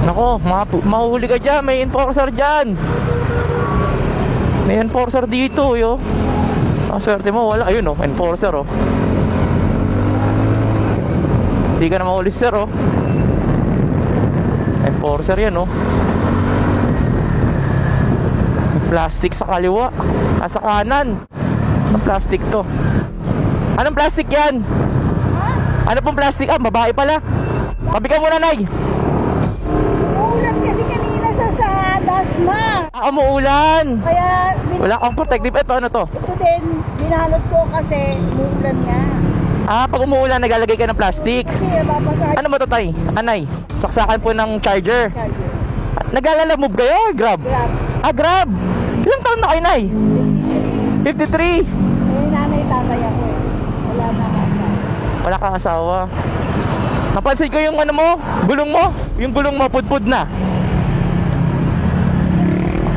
Nako, mahuli ka dyan. May enforcer dyan. May enforcer dito, yo. Ang swerte mo, wala. Ayun, oh, enforcer, oh. Hindi ka na mahuli, sir, oh. Enforcer yan, oh. May plastic sa kaliwa. Sa kanan. Ang plastic to. Anong plastic yan? Ano pong plastic? Ah, babae pala. Tabi ka muna, Nay. Umuulan kasi kanina sa Dasma. Ah, umuulan. Kaya, Wala kang protective. Ito, ano to? ito din, binalot ko kasi umuulan nga. Ah, pag umuulan, naglalagay ka ng plastic. Kasi babasa Ano ba to, Tay? Anay, saksakan po ng charger. charger. Naglalala-move kayo? Grab? Grab. Ah, Grab. Ilang taon na kayo, Nay? 53. Eh, nanay tatay ako eh. Wala na kasa. Wala kang asawa. Napansin ko yung ano mo, gulong mo. Yung gulong mo, pudpud na.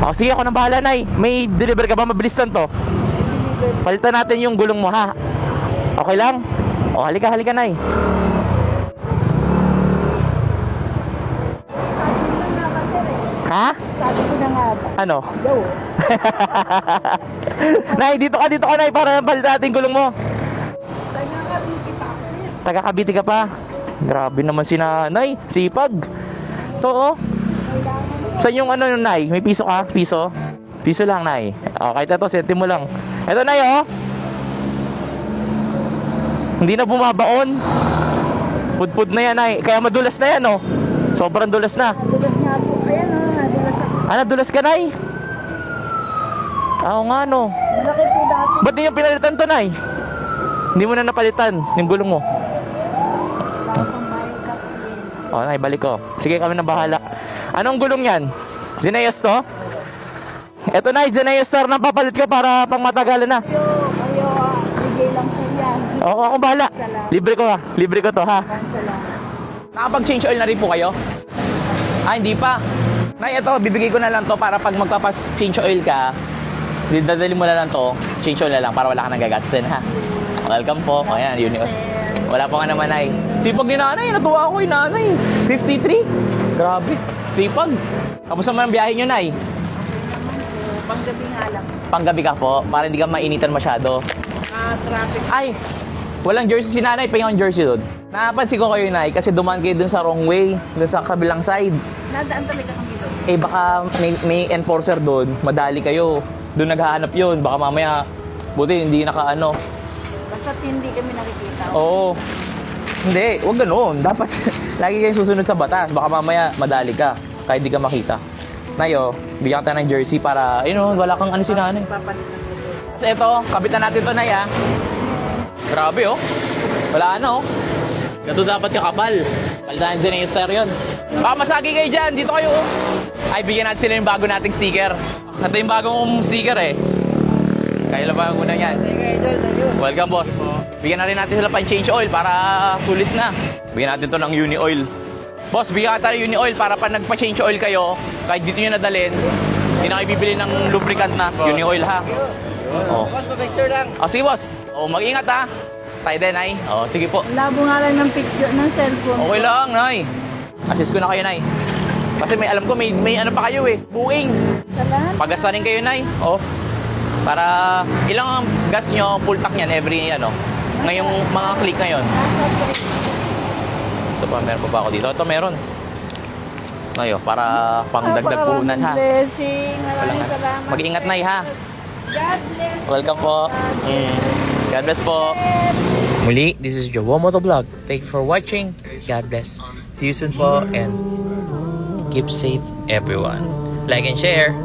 O, sige, ako nang bahala, Nay. May deliver ka ba? Mabilis lang to. Palitan natin yung gulong mo, ha? Okay lang? O, halika, Nay. Ha? Sabi ko na nga ba? Ano? Yo. Nay, dito ka, Nay, para palitan natin yung gulong mo. Taga Cavite ka pa? Grabe naman si Nanay. Sipag. To, oh. Saan yung ano yung Nay? May piso ka? Piso? Piso lang, Nay. O, kahit ito, sentimo lang. Ito, Nay, oh. Hindi na bumabaon. Pudpud na yan, Nay. Kaya madulas na yan, oh. Sobrang dulas na. Dulas nga po. Ayan o, nadulas ako. Ah, nadulas ka, Nay? Oo nga, no. Malaki po dati. Ba't di yung pinalitan to, Nay? Hindi mo na napalitan yung gulong mo. Pambayad ka po. O, Nay, balik ko. Sige, kami na bahala. Anong gulong yan? Zenayas to? Eto, Nay, Zenayas star na papalit ka para pang matagalan na. Kayo, bigay lang po yan. Oo, akong bahala. Libre ko, ha. Libre ko to, ha. Salamat. Nakapag-change oil na rin po kayo? Ah, hindi pa. Nay, ito, bibigay ko na lang to para pag magpapas-change oil ka, dadali mo na lang to, change oil na lang para wala ka nang gagastusin, ha. Welcome po. O, yan, yun yun. Wala pa nga naman, Nay. Sipag ni Nanay, natuwa ako, Nanay. 53. Grabe. Sipag. Kamusta naman ang biyahe nyo, Nay? Panggabi nga lang. Panggabi ka po, para hindi ka mainitan masyado. Traffic. Ay, walang jersey si Nanay, pahingin jersey doon. Napansin ko kayo, Nay, kasi dumaan kayo dun sa wrong way, dun sa kabilang side. Nadaan talaga kami doon. Eh baka may enforcer doon, madali kayo. Doon naghahanap yun, baka mamaya, buti hindi nakaano. Basta't hindi kami nakikita. Oo. Hindi, wag ganun. Dapat lagi kayong susunod sa batas, baka mamaya madali ka, kahit di ka makita. Nayo, bigyan ka ng jersey para, wala kang ano si Nanay. Papalitan ko doon. Kasi ito, kabitan natin to, Nay, ha. Grabe, oh. Wala ano, oh. Gato dapat kakapal. Palitan din yung star yun. Baka masagi kayo dyan, dito kayo, oh. Ay, bigyan natin sila yung bago nating sticker. Ito yung bagong sticker, eh. Kaya lang ba ang una yan? Welcome, boss. Bigyan na rin natin sila pa change oil para sulit na. Bigyan natin to ng Uni Oil. Boss, bigyan ka tayo Uni Oil para pa nagpa-change oil kayo, kahit dito nyo nadalhin, hindi na kayo bibili ng lubricant na Uni Oil, ha. Oh. Boss, pa-picture lang. Oh, sige, boss. Oh, mag-ingat, ha. Tayo din, Nay. Oh, sige po. Labo nga lang ng picture ng cellphone. Okay lang, Nay. Assist ko na kayo, Nay. Kasi alam ko may ano pa kayo, eh. Buing. Salamat. Paggastanin kayo, Nay. Oh. Para ilang ang gas nyo, full tank yan every ngayong mga click ngayon. Ito pa, meron pa ba ako dito? Ito meron. Ngayon, para pang dagdag puhunan, ha. Blessing. Maraming Walang- salamat. Mag-ingat, Nay, ha. God bless. Welcome po. God bless po. Muli, this is Jowo Motovlog. Thank you for watching. God bless. See you soon po and keep safe everyone. Like and share.